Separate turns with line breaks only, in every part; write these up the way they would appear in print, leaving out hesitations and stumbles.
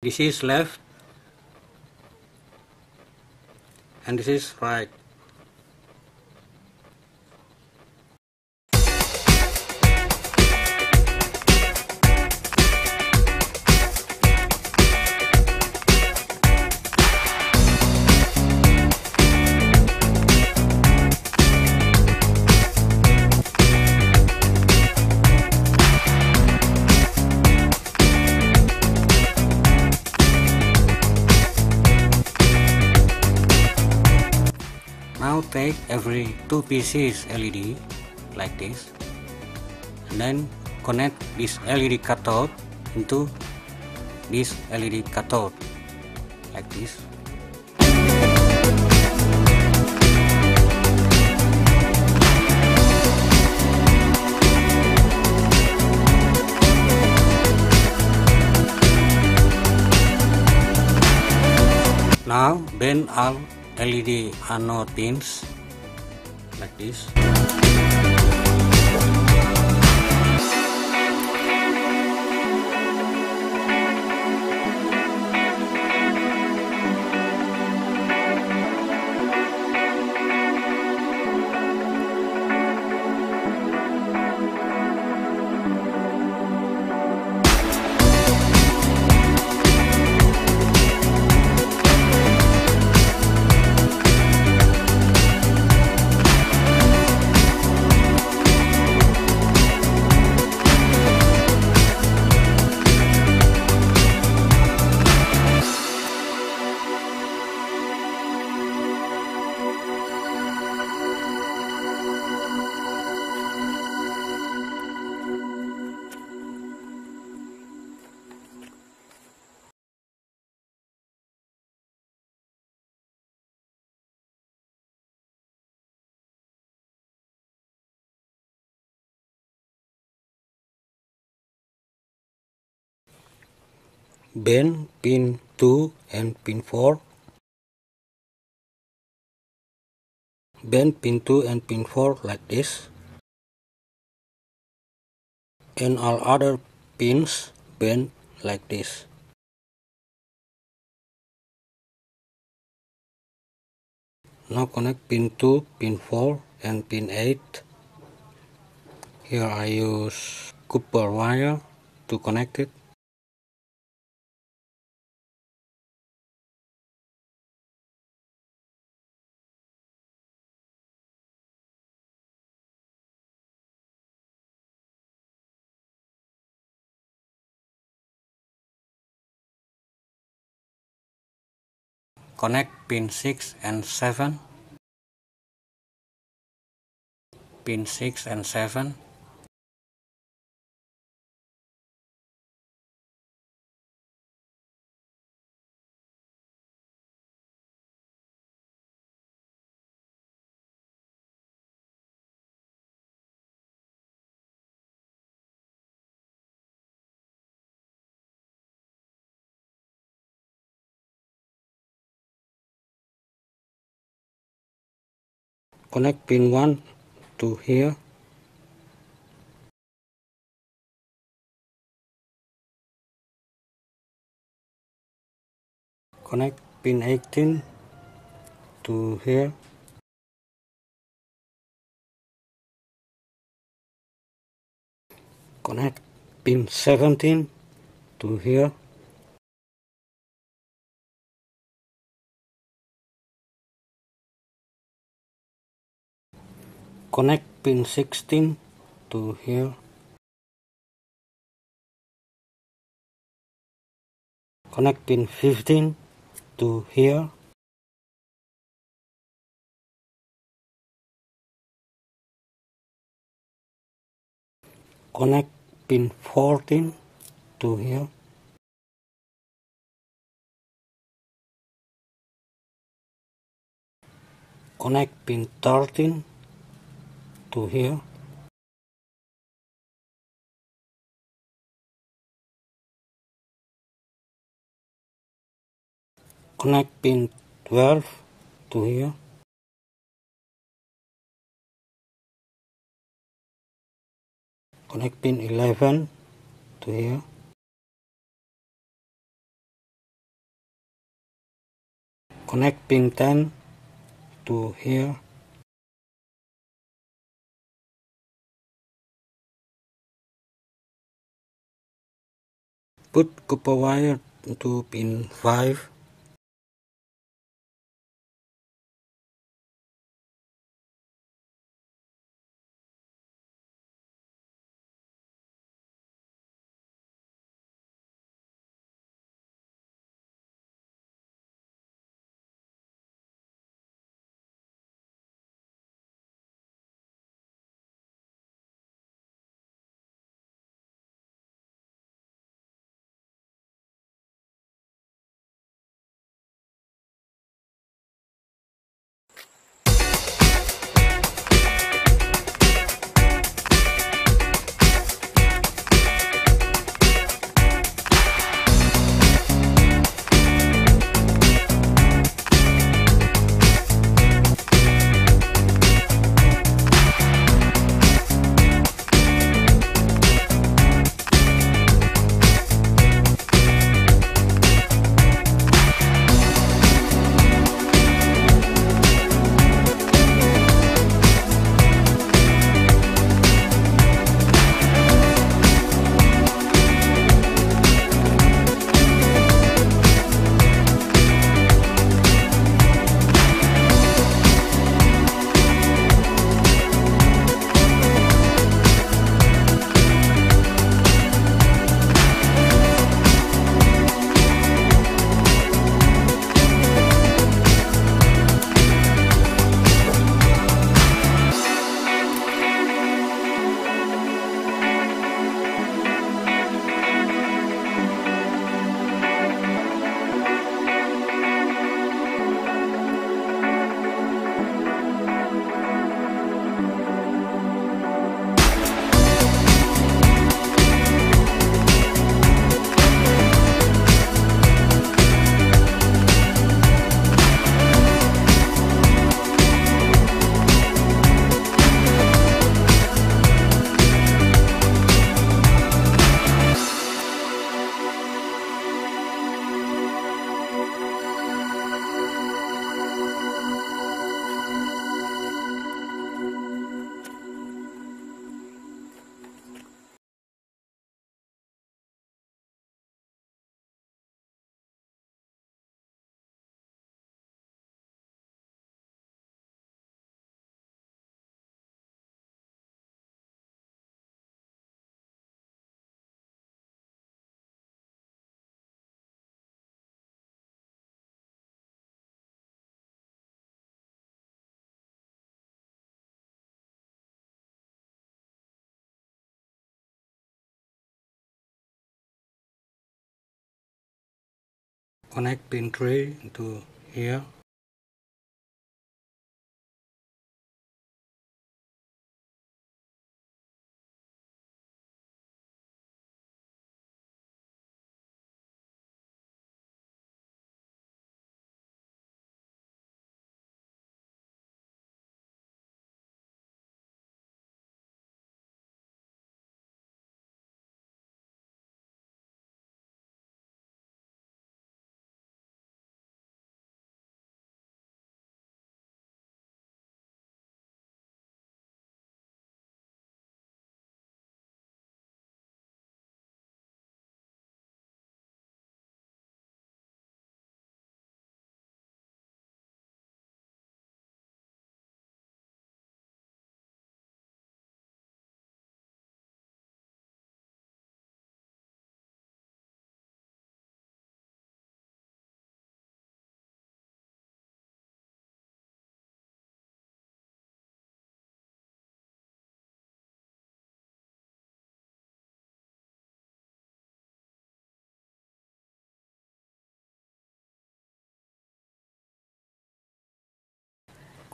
This is left and this is right. Now take every two pieces LED like this and then connect this LED cathode into this LED cathode like this. Now bend all LED anode pins like this. Bend pin 2 and pin 4. Bend pin 2 and pin 4 like this. And all other pins bend like this. Now connect pin 2, pin 4 and pin 8. Here I use copper wire to connect it. Connect pin 6 and 7. Pin 6 and 7. Connect pin 1 to here. Connect pin 18 to here. Connect pin 17 to here. Connect pin 16 to here. Connect pin 15 to here. Connect pin 14 to here. Connect pin 13 to here. Connect pin 12 to here. Connect pin 11 to here. Connect pin 10 to here. Put copper wire to pin 5. Connect pin 3 to here.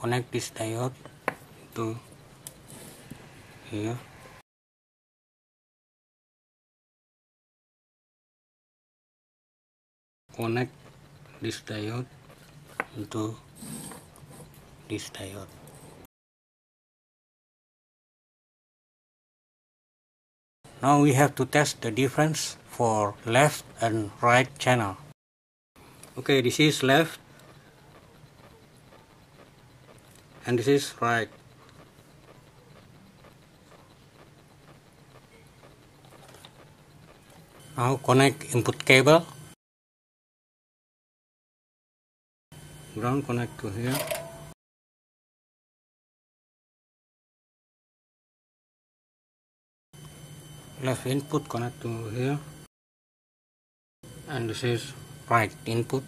Connect this diode to here. Connect this diode into this diode. Now we have to test the difference for left and right channel. Okay, this is left and this is right. Now connect input cable. Ground connect to here. Left input connect to here. And this is right input.